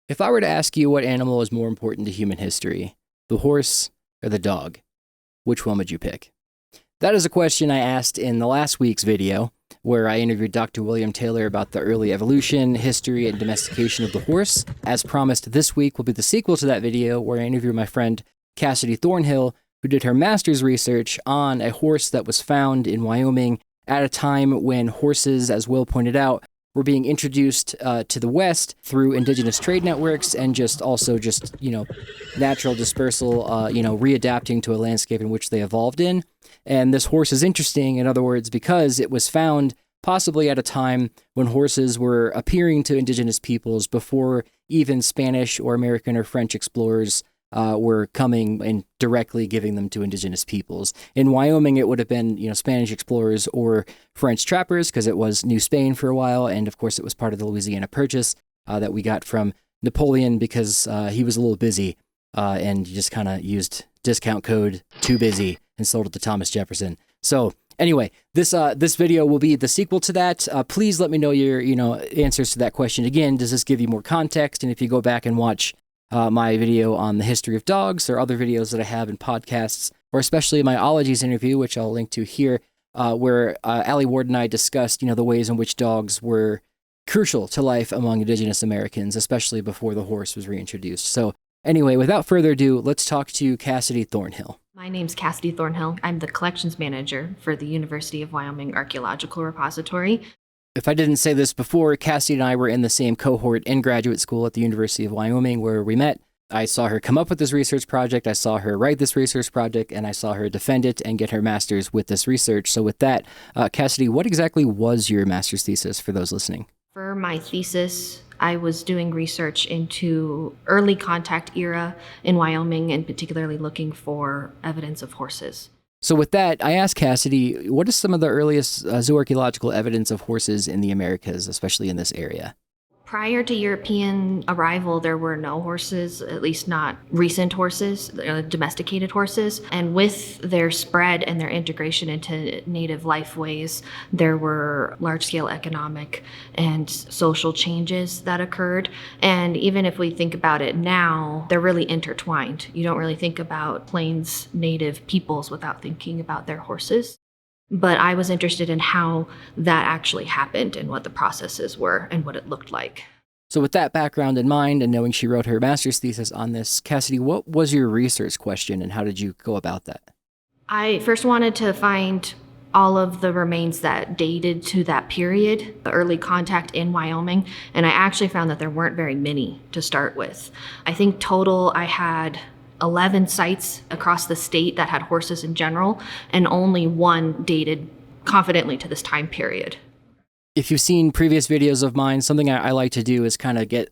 If I were to ask you what animal is more important to human history, the horse or the dog, which one would you pick? That is a question I asked in the last week's video, where I interviewed Dr. William Taylor about the early evolution, history, and domestication of the horse. As promised, this week will be the sequel to that video, where I interviewed my friend Cassidee Thornhill, who did her master's research on a horse that was found in Wyoming at a time when horses, as Will pointed out, were being introduced to the West through indigenous trade networks and just natural dispersal, readapting to a landscape in which they evolved in. And this horse is interesting, in other words, because it was found possibly at a time when horses were appearing to indigenous peoples before even Spanish or American or French explorers were coming and directly giving them to indigenous peoples. In Wyoming, it would have been, Spanish explorers or French trappers, because it was New Spain for a while. And of course, it was part of the Louisiana Purchase that we got from Napoleon because he was a little busy and just kind of used discount code too busy and sold it to Thomas Jefferson. So anyway, this video will be the sequel to that. Please let me know your answers to that question. Again, does this give you more context? And if you go back and watch my video on the history of dogs or other videos that I have in podcasts, or especially my ologies interview, which I'll link to here, where Allie Ward and I discussed, the ways in which dogs were crucial to life among indigenous Americans, especially before the horse was reintroduced. So anyway, without further ado, let's talk to Cassidee Thornhill. My name's Cassidee Thornhill. I'm the collections manager for the University of Wyoming Archaeological Repository. If I didn't say this before, Cassidee and I were in the same cohort in graduate school at the University of Wyoming where we met. I saw her come up with this research project, I saw her write this research project, and I saw her defend it and get her master's with this research. So with that, Cassidee, what exactly was your master's thesis for those listening? For my thesis, I was doing research into early contact era in Wyoming and particularly looking for evidence of horses. So with that, I asked Cassidee, what is some of the earliest zooarchaeological evidence of horses in the Americas, especially in this area? Prior to European arrival, there were no horses, at least not recent horses, domesticated horses. And with their spread and their integration into native lifeways, there were large-scale economic and social changes that occurred. And even if we think about it now, they're really intertwined. You don't really think about Plains native peoples without thinking about their horses. But I was interested in how that actually happened and what the processes were and what it looked like. So with that background in mind and knowing she wrote her master's thesis on this, Cassidee, what was your research question and how did you go about that? I first wanted to find all of the remains that dated to that period, the early contact in Wyoming, and I actually found that there weren't very many to start with. I think total I had 11 sites across the state that had horses in general, and only one dated confidently to this time period. If you've seen previous videos of mine, something I like to do is kind of get,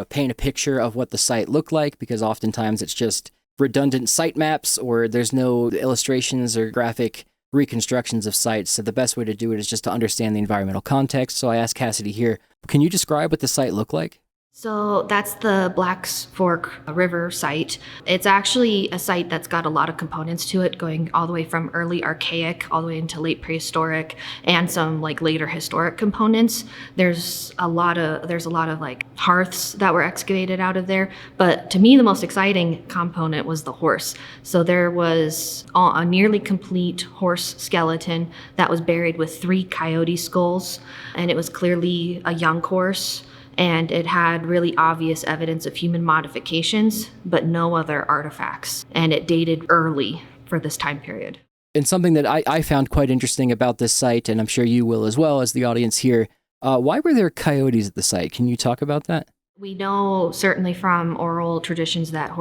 paint a picture of what the site looked like, because oftentimes it's just redundant site maps or there's no illustrations or graphic reconstructions of sites. So the best way to do it is just to understand the environmental context. So I asked Cassidee here, can you describe what the site looked like? So that's the Black's Fork River site. It's actually a site that's got a lot of components to it, going all the way from early archaic all the way into late prehistoric and some later historic components. There's a lot of hearths that were excavated out of there. But to me, the most exciting component was the horse. So there was a nearly complete horse skeleton that was buried with 3 coyote skulls, and it was clearly a young horse. And it had really obvious evidence of human modifications, but no other artifacts. And it dated early for this time period. And something that I found quite interesting about this site, and I'm sure you will as well as the audience here, why were there coyotes at the site? Can you talk about that? We know certainly from oral traditions that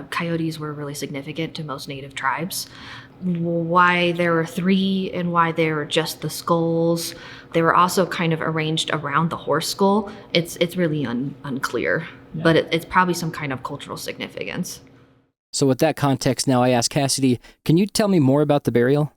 coyotes were really significant to most native tribes. Why there were 3 and why they were just the skulls. They were also kind of arranged around the horse skull. It's really unclear, yeah. But it's probably some kind of cultural significance. So with that context now, I asked Cassidee, can you tell me more about the burial?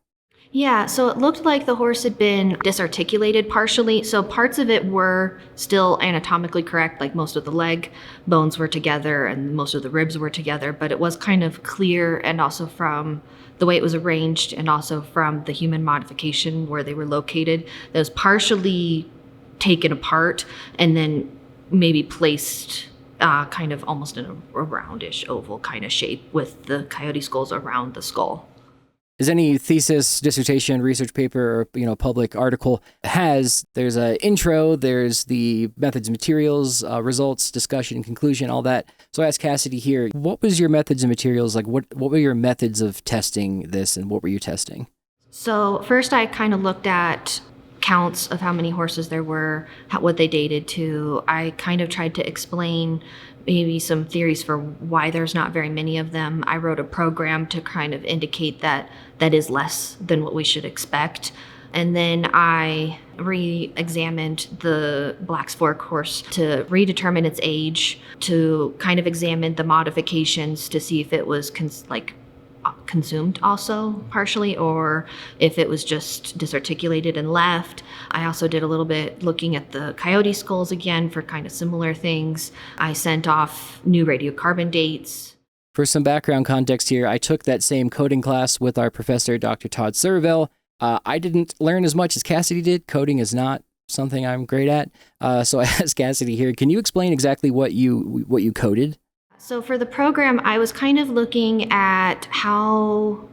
Yeah, so it looked like the horse had been disarticulated partially. So parts of it were still anatomically correct, like most of the leg bones were together and most of the ribs were together, but it was kind of clear, and also from the way it was arranged and also from the human modification where they were located, that was partially taken apart and then maybe placed kind of almost in a roundish oval kind of shape with the coyote skulls around the skull. Is any thesis, dissertation, research paper, or public article there's an intro, there's the methods and materials, results, discussion, conclusion, all that. So I asked Cassidee here, what was your methods and materials like? What were your methods of testing this, and what were you testing? So first, I kind of looked at counts of how many horses there were, what they dated to. I kind of tried to explain maybe some theories for why there's not very many of them. I wrote a program to kind of indicate that is less than what we should expect. And then I re-examined the Black's Fork horse to redetermine its age, to kind of examine the modifications to see if it was consumed also partially, or if it was just disarticulated and left. I also did a little bit looking at the coyote skulls again for kind of similar things. I sent off new radiocarbon dates. For some background context here, I took that same coding class with our professor, Dr. Todd Surville. I didn't learn as much as Cassidee did. Coding is not something I'm great at. So I asked Cassidee here, can you explain exactly what you coded? So for the program, I was kind of looking at how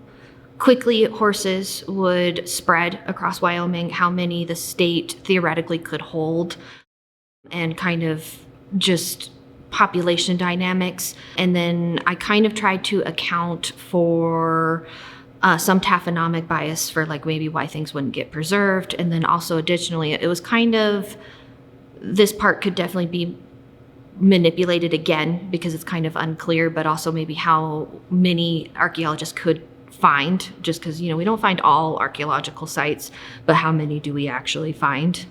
quickly horses would spread across Wyoming, how many the state theoretically could hold, and kind of just population dynamics. And then I kind of tried to account for some taphonomic bias for maybe why things wouldn't get preserved. And then also additionally, it was kind of, this part could definitely be manipulated again because it's kind of unclear, but also maybe how many archaeologists could find, just because, we don't find all archaeological sites, but how many do we actually find?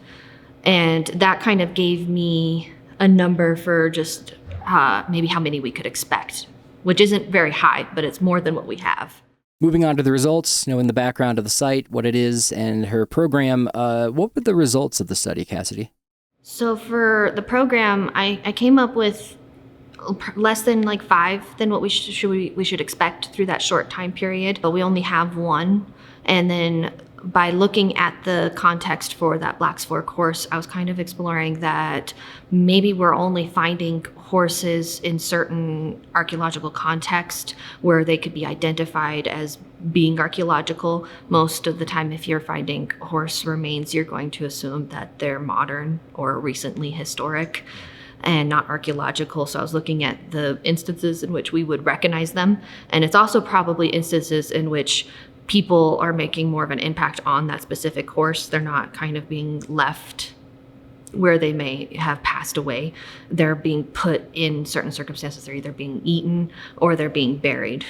And that kind of gave me a number for just maybe how many we could expect, which isn't very high, but it's more than what we have. Moving on to the results, in the background of the site, what it is, and her program, what were the results of the study, Cassidee? So for the program, I came up with less than 5 than what we should expect through that short time period, but we only have 1. And then by looking at the context for that Black's Fork horse, I was kind of exploring that maybe we're only finding horses in certain archaeological context where they could be identified as being archaeological. Most of the time, if you're finding horse remains, you're going to assume that they're modern or recently historic and not archaeological. So I was looking at the instances in which we would recognize them. And it's also probably instances in which people are making more of an impact on that specific horse. They're not kind of being left where they may have passed away. They're being put in certain circumstances. They're either being eaten or they're being buried.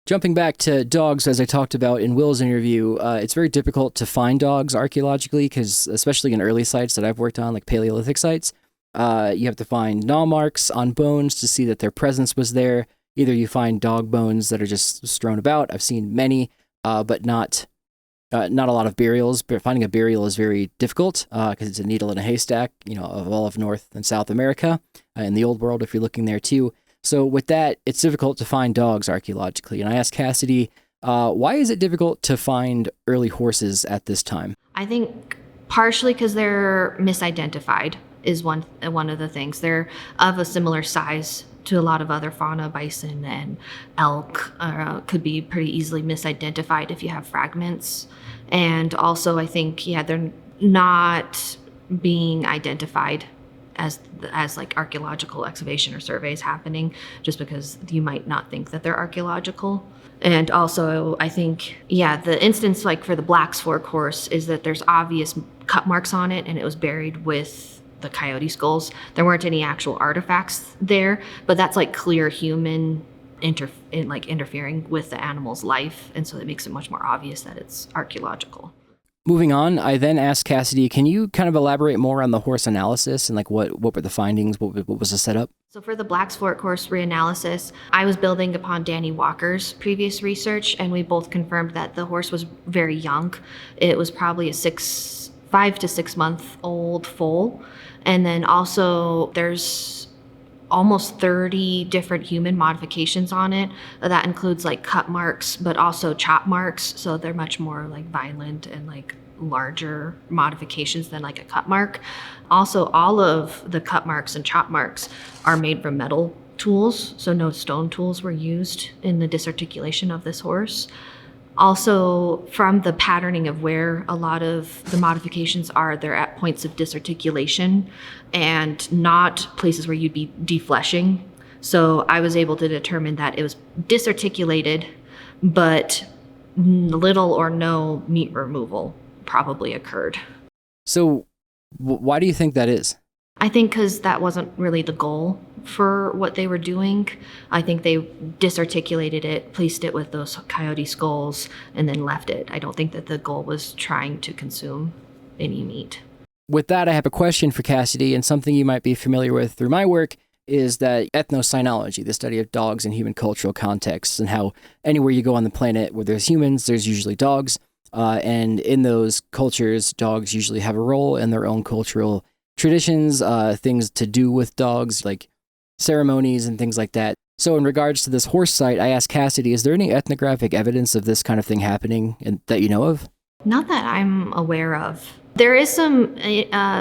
Jumping back to dogs, as I talked about in Will's interview, it's very difficult to find dogs archaeologically because, especially in early sites that I've worked on, like Paleolithic sites, you have to find gnaw marks on bones to see that their presence was there. Either you find dog bones that are just strewn about. I've seen many, but not a lot of burials. But finding a burial is very difficult because it's a needle in a haystack, of all of North and South America, in the old world if you're looking there too. So with that, it's difficult to find dogs archaeologically. And I asked Cassidee, why is it difficult to find early horses at this time? I think partially because they're misidentified is one of the things. They're of a similar size to a lot of other fauna. Bison and elk could be pretty easily misidentified if you have fragments. And also I think, they're not being identified as archaeological excavation or surveys happening, just because you might not think that they're archaeological. And also I think, the instance for the Black's Fork horse is that there's obvious cut marks on it and it was buried with the coyote skulls. There weren't any actual artifacts there, but that's clear human interfering with the animal's life, and so it makes it much more obvious that it's archaeological. Moving on, I then asked Cassidee, can you kind of elaborate more on the horse analysis and what were the findings? What was the setup? So for the Black's Fork horse reanalysis, I was building upon Danny Walker's previous research, and we both confirmed that the horse was very young. It was probably a 5 to 6 month old foal. And then also there's almost 30 different human modifications on it. That includes like cut marks, but also chop marks. So they're much more like violent and like larger modifications than like a cut mark. Also, all of the cut marks and chop marks are made from metal tools. So no stone tools were used in the disarticulation of this horse. Also, from the patterning of where a lot of the modifications are, they're at points of disarticulation and not places where you'd be defleshing. So I was able to determine that it was disarticulated, but little or no meat removal probably occurred. So why do you think that is? I think because that wasn't really the goal for what they were doing. I think they disarticulated it, placed it with those coyote skulls, and then left it. I don't think that the goal was trying to consume any meat. With that, I have a question for Cassidee, and something you might be familiar with through my work is that ethnocynology, the study of dogs in human cultural contexts, and how anywhere you go on the planet where there's humans, there's usually dogs. And in those cultures, dogs usually have a role in their own cultural traditions, things to do with dogs, like ceremonies and things like that. So in regards to this horse site, I asked Cassidee, is there any ethnographic evidence of this kind of thing happening that you know of? Not that I'm aware of. There is some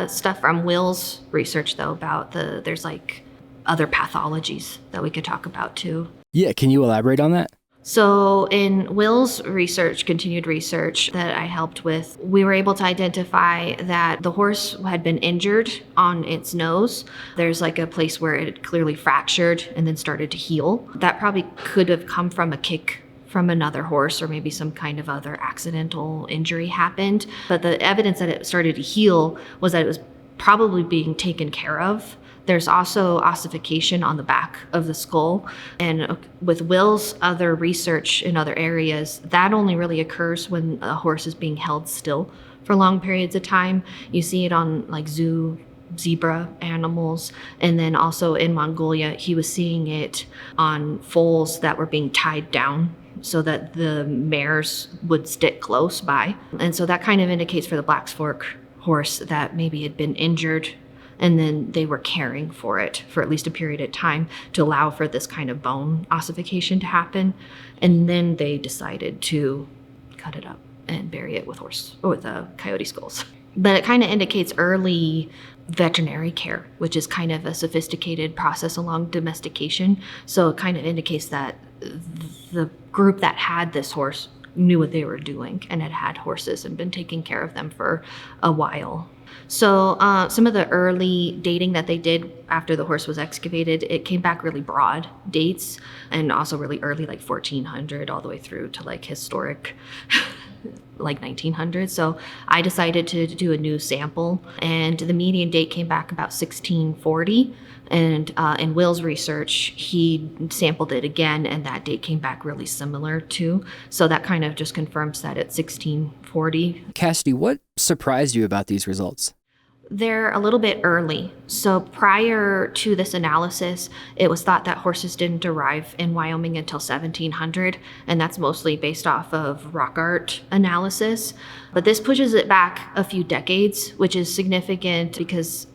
stuff from Will's research, though, about there's like other pathologies that we could talk about, too. Yeah, can you elaborate on that? So in Will's research, continued research that I helped with, we were able to identify that the horse had been injured on its nose. There's like a place where it clearly fractured and then started to heal. That probably could have come from a kick from another horse, or maybe some kind of other accidental injury happened. But the evidence that it started to heal was that it was probably being taken care of. There's also ossification on the back of the skull. And with Will's other research in other areas, that only really occurs when a horse is being held still for long periods of time. You see it on like zebra animals. And then also in Mongolia, he was seeing it on foals that were being tied down so that the mares would stick close by. And so that kind of indicates for the Black's Fork horse that maybe it had been injured, and then they were caring for it for at least a period of time to allow for this kind of bone ossification to happen. And then they decided to cut it up and bury it with coyote skulls. But it kind of indicates early veterinary care, which is kind of a sophisticated process along domestication. So it kind of indicates that the group that had this horse knew what they were doing and had horses and been taking care of them for a while. So some of the early dating that they did after the horse was excavated, it came back really broad dates, and also really early, like 1400 all the way through to like historic like 1900. So I decided to do a new sample, and the median date came back about 1640. And in Will's research, he sampled it again, and that date came back really similar too. So that kind of just confirms that it's 1640. Cassidee, what surprised you about these results? They're a little bit early. So prior to this analysis, it was thought that horses didn't arrive in Wyoming until 1700, and that's mostly based off of rock art analysis. But this pushes it back a few decades, which is significant because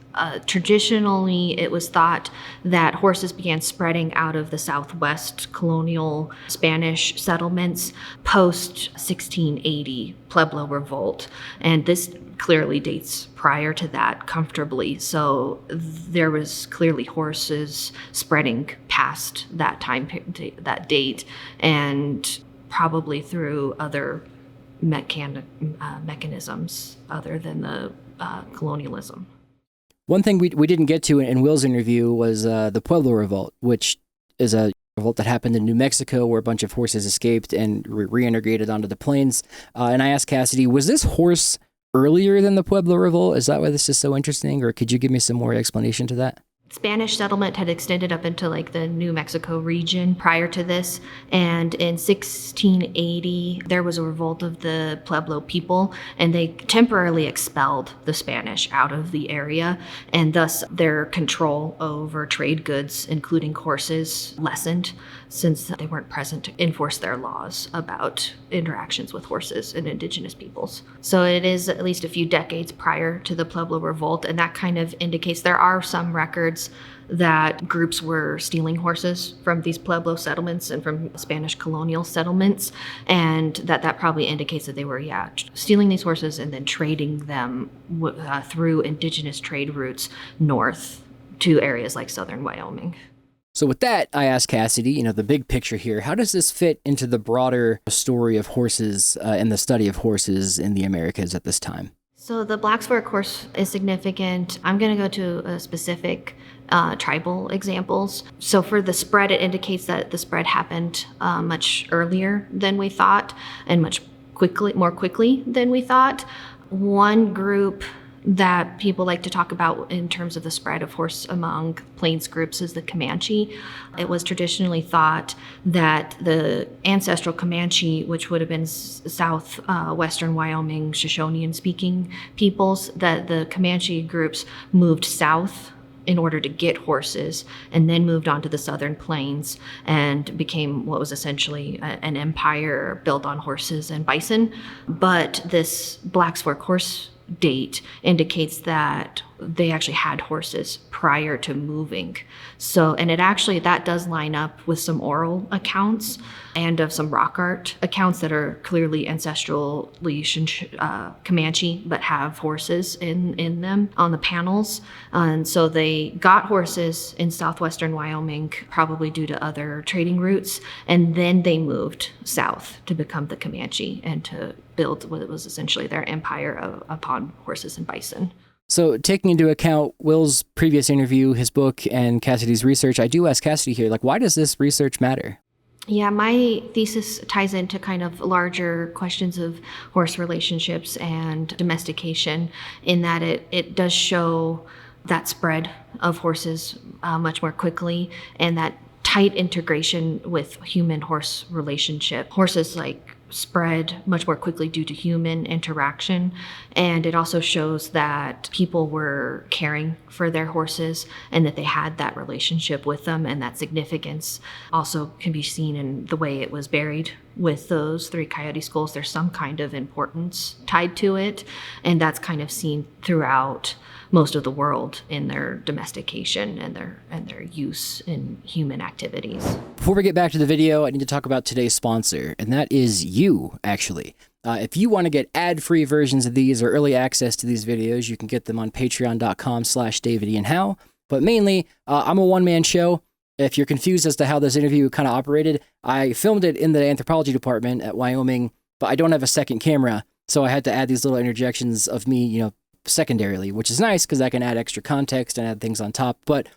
traditionally, it was thought that horses began spreading out of the Southwest colonial Spanish settlements post 1680 Pueblo Revolt. And this clearly dates prior to that comfortably. So there was clearly horses spreading past that that date, and probably through other mechanisms other than the colonialism. One thing we didn't get to in Will's interview was the Pueblo Revolt, which is a revolt that happened in New Mexico where a bunch of horses escaped and reintegrated onto the plains. And I asked Cassidee, was this horse earlier than the Pueblo Revolt? Is that why this is so interesting? Or could you give me some more explanation to that? Spanish settlement had extended up into like the New Mexico region prior to this. And in 1680, there was a revolt of the Pueblo people, and they temporarily expelled the Spanish out of the area. And thus their control over trade goods, including horses, lessened, since they weren't present to enforce their laws about interactions with horses and indigenous peoples. So it is at least a few decades prior to the Pueblo Revolt, and that kind of indicates there are some records 1800s that groups were stealing horses from these Pueblo settlements and from Spanish colonial settlements, and that probably indicates that they were, stealing these horses and then trading them through indigenous trade routes north to areas like southern Wyoming. So with that, I asked Cassidee, the big picture here, how does this fit into the broader story of horses and the study of horses in the Americas at this time? So the Black's Fork horse is significant. I'm going to go to a specific tribal examples. So for the spread, it indicates that the spread happened much earlier than we thought and more quickly than we thought. One group that people like to talk about in terms of the spread of horse among plains groups is the Comanche. It was traditionally thought that the ancestral Comanche, which would have been southwestern Wyoming Shoshonean-speaking peoples, that the Comanche groups moved south in order to get horses and then moved on to the southern plains and became what was essentially an empire built on horses and bison. But this Black's Fork horse date indicates that they actually had horses prior to moving. So, and that does line up with some oral accounts and of some rock art accounts that are clearly ancestrally Comanche, but have horses in them on the panels. And so they got horses in southwestern Wyoming, probably due to other trading routes, and then they moved south to become the Comanche and to build what was essentially their empire upon horses and bison. So taking into account Will's previous interview, his book, and Cassidee's research, I do ask Cassidee here, why does this research matter? Yeah, my thesis ties into kind of larger questions of horse relationships and domestication in that it does show that spread of horses much more quickly and that tight integration with human-horse relationship. Horses spread much more quickly due to human interaction. And it also shows that people were caring for their horses and that they had that relationship with them, and that significance also can be seen in the way it was buried with those 3 coyote skulls. There's some kind of importance tied to it, and that's kind of seen throughout most of the world in their domestication and their use in human activities. Before we get back to the video, I need to talk about today's sponsor, and that is you, actually. If you want to get ad-free versions of these or early access to these videos, you can get them on patreon.com/David Ian Howe. But mainly, I'm a one-man show. If you're confused as to how this interview kind of operated, I filmed it in the anthropology department at Wyoming, but I don't have a second camera, so I had to add these little interjections of me, secondarily, which is nice because I can add extra context and add things on top. But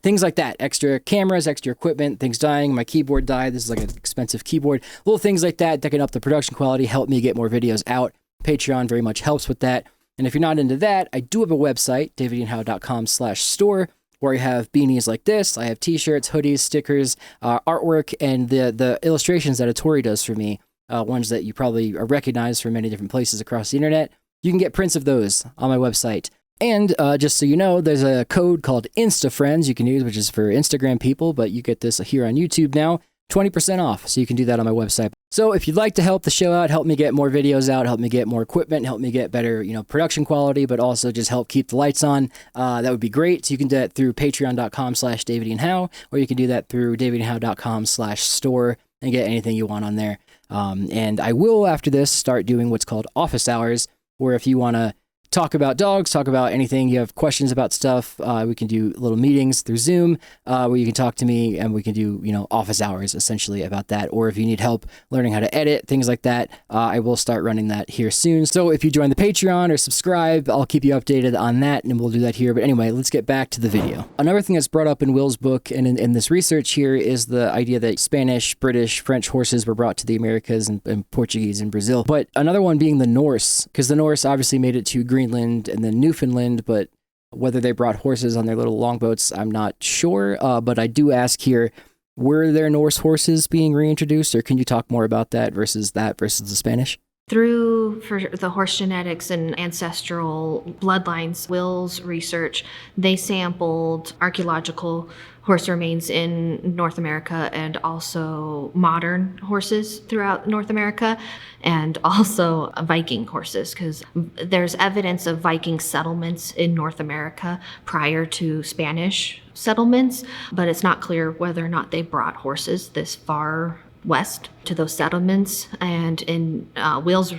things like that, extra cameras, extra equipment, things dying, my keyboard died, this is an expensive keyboard, little things like that can up the production quality, help me get more videos out. Patreon very much helps with that. And if you're not into that, I do have a website, davidianhowe.com/store, where I have beanies like this. I have t-shirts, hoodies, stickers, artwork, and the illustrations that Tori does for me, ones that you probably recognize from many different places across the internet. You can get prints of those on my website. And just so you know, there's a code called InstaFriends you can use, which is for Instagram people, but you get this here on YouTube now, 20% off. So you can do that on my website. So if you'd like to help the show out, help me get more videos out, help me get more equipment, help me get better, production quality, but also just help keep the lights on, that would be great. So you can do that through patreon.com/David Ian Howe, or you can do that through davidianhowe.com/store and get anything you want on there. And I will, after this, start doing what's called office hours, where if you want to talk about dogs, talk about anything, you have questions about stuff, we can do little meetings through Zoom where you can talk to me and we can do, office hours essentially about that. Or if you need help learning how to edit, things like that, I will start running that here soon. So if you join the Patreon or subscribe, I'll keep you updated on that and we'll do that here. But anyway, let's get back to the video. Another thing that's brought up in Will's book and in this research here is the idea that Spanish, British, French horses were brought to the Americas and Portuguese and Brazil. But another one being the Norse, because the Norse obviously made it to Greenland and then Newfoundland, but whether they brought horses on their little longboats, I'm not sure. But I do ask here, were there Norse horses being reintroduced, or can you talk more about that versus the Spanish? For the horse genetics and ancestral bloodlines, Will's research, they sampled archaeological horse remains in North America, and also modern horses throughout North America, and also Viking horses, because there's evidence of Viking settlements in North America prior to Spanish settlements, but it's not clear whether or not they brought horses this far west to those settlements. And in Will's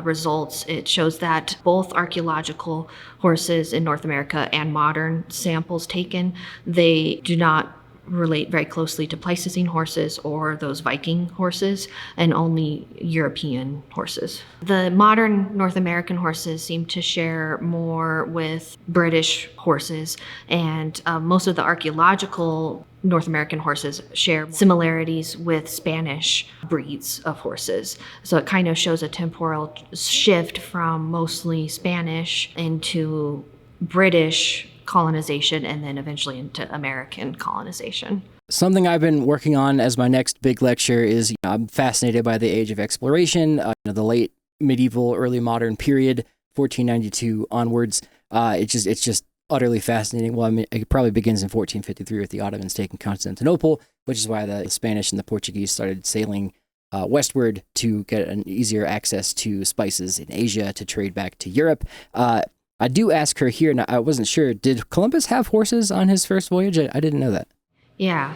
results, it shows that both archaeological horses in North America and modern samples taken, they do not relate very closely to Pleistocene horses or those Viking horses, and only European horses. The modern North American horses seem to share more with British horses, and most of the archaeological North American horses share similarities with Spanish breeds of horses. So it kind of shows a temporal shift from mostly Spanish into British colonization, and then eventually into American colonization. Something I've been working on as my next big lecture is, I'm fascinated by the age of exploration, the late medieval, early modern period, 1492 onwards. It's just utterly fascinating. Well, I mean, it probably begins in 1453 with the Ottomans taking Constantinople, which is why the Spanish and the Portuguese started sailing westward to get an easier access to spices in Asia to trade back to Europe. I do ask her here, and I wasn't sure, did Columbus have horses on his first voyage? I didn't know that. Yeah.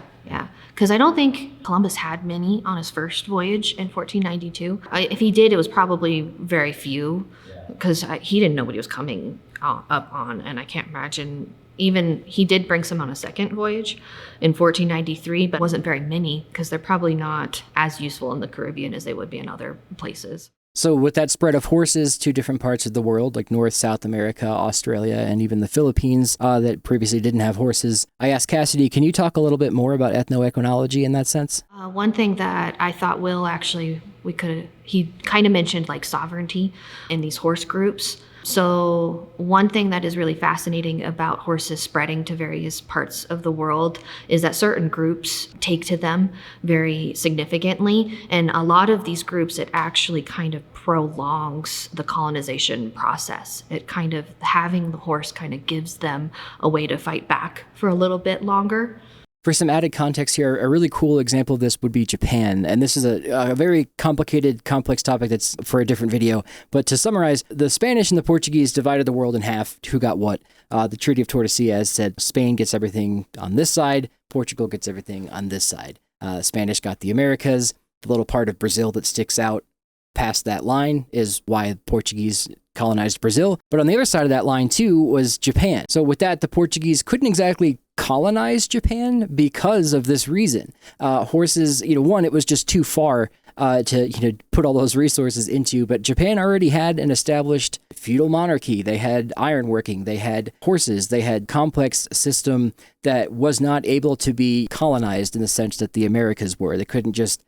Because I don't think Columbus had many on his first voyage in 1492. If he did, it was probably very few, because he didn't know what he was coming up on, and I can't imagine. Even he did bring some on a second voyage in 1493, but wasn't very many, because they're probably not as useful in the Caribbean as they would be in other places. So with that spread of horses to different parts of the world, like North, South America, Australia, and even the Philippines that previously didn't have horses, I asked Cassidee, can you talk a little bit more about ethnoequinology in that sense? One thing that I thought he kind of mentioned like sovereignty in these horse groups. So one thing that is really fascinating about horses spreading to various parts of the world is that certain groups take to them very significantly. And a lot of these groups, it actually kind of prolongs the colonization process. It kind of, having the horse kind of gives them a way to fight back for a little bit longer. For some added context here, a really cool example of this would be Japan. And this is a very complicated, complex topic that's for a different video. But to summarize, the Spanish and the Portuguese divided the world in half. Who got what? The Treaty of Tordesillas said Spain gets everything on this side, Portugal gets everything on this side. Spanish got the Americas. The little part of Brazil that sticks out past that line is why the Portuguese colonized Brazil. But on the other side of that line, too, was Japan. So with that, the Portuguese couldn't exactly colonize Japan because of this reason. Horses, one, it was just too far to put all those resources into, but Japan already had an established feudal monarchy. They had ironworking, they had horses, they had complex system that was not able to be colonized in the sense that the Americas were. They couldn't just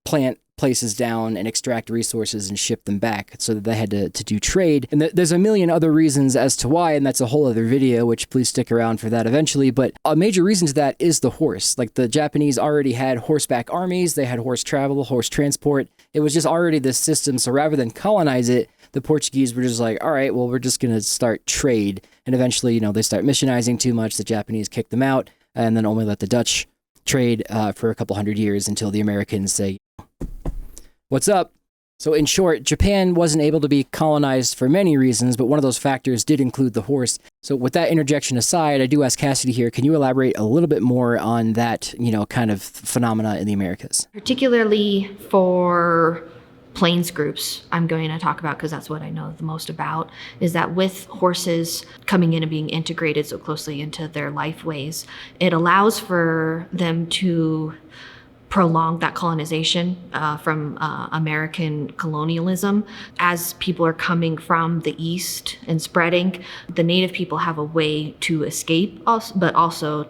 plant places down and extract resources and ship them back, so that they had to do trade. And there's a million other reasons as to why, and that's a whole other video, which please stick around for that eventually. But a major reason to that is the horse. Like, the Japanese already had horseback armies, they had horse travel, horse transport. It was just already this system. So rather than colonize it, the Portuguese were just like, all right, well, we're just going to start trade. And eventually, they start missionizing too much. The Japanese kick them out, and then only let the Dutch trade for a couple hundred years until the Americans say, what's up? So in short, Japan wasn't able to be colonized for many reasons, but one of those factors did include the horse. So with that interjection aside, I do ask Cassidee here, can you elaborate a little bit more on that, kind of phenomena in the Americas? Particularly for plains groups, I'm going to talk about, because that's what I know the most about, is that with horses coming in and being integrated so closely into their life ways, it allows for them to prolong that colonization from American colonialism. As people are coming from the east and spreading, the native people have a way to escape us, but also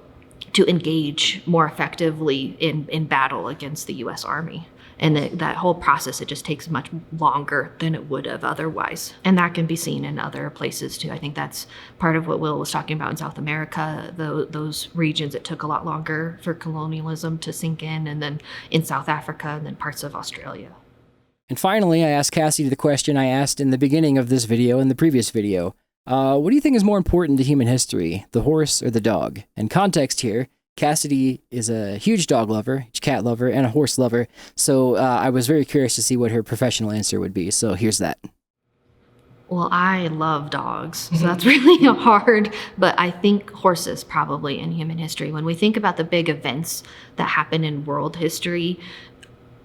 to engage more effectively in battle against the U.S. Army. And that whole process, it just takes much longer than it would have otherwise. And that can be seen in other places too. I think that's part of what Will was talking about in South America. Those regions, it took a lot longer for colonialism to sink in, and then in South Africa, and then parts of Australia. And finally, I asked Cassidee the question I asked in the beginning of this video and the previous video. What do you think is more important to human history, the horse or the dog? And context here, Cassidee is a huge dog lover, huge cat lover, and a horse lover. So I was very curious to see what her professional answer would be. So here's that. Well, I love dogs, so that's really hard, but I think horses probably in human history. When we think about the big events that happen in world history,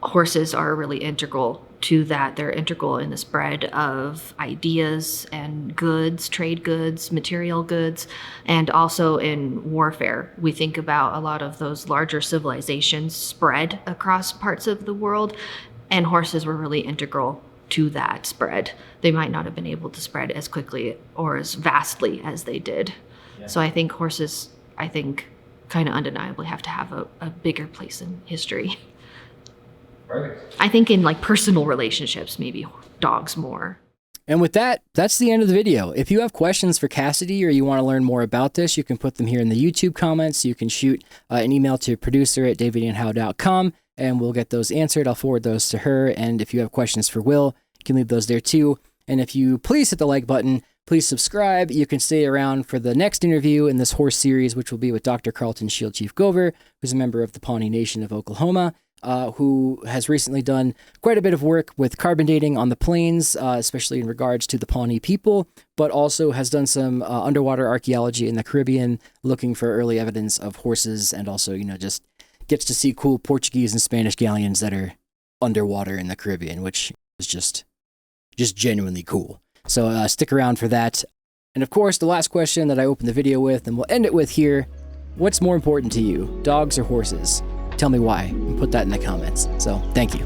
horses are really integral to that. They're integral in the spread of ideas and goods, trade goods, material goods, and also in warfare. We think about a lot of those larger civilizations spread across parts of the world, and horses were really integral to that spread. They might not have been able to spread as quickly or as vastly as they did. Yeah. So I think horses, kind of undeniably have to have a bigger place in history. Perfect. I think in like personal relationships, maybe dogs more. And with that, that's the end of the video. If you have questions for Cassidee or you want to learn more about this, you can put them here in the YouTube comments. You can shoot an email to producer@davidianhowe.com and we'll get those answered. I'll forward those to her. And if you have questions for Will, you can leave those there too. And if you please hit the like button, please subscribe. You can stay around for the next interview in this horse series, which will be with Dr. Carlton Shield Chief Gover, who's a member of the Pawnee Nation of Oklahoma, who has recently done quite a bit of work with carbon dating on the plains, especially in regards to the Pawnee people, but also has done some underwater archaeology in the Caribbean, looking for early evidence of horses, and also, just gets to see cool Portuguese and Spanish galleons that are underwater in the Caribbean, which is just genuinely cool. So stick around for that. And of course, the last question that I opened the video with, and we'll end it with here, what's more important to you, dogs or horses? Tell me why, and put that in the comments. So thank you.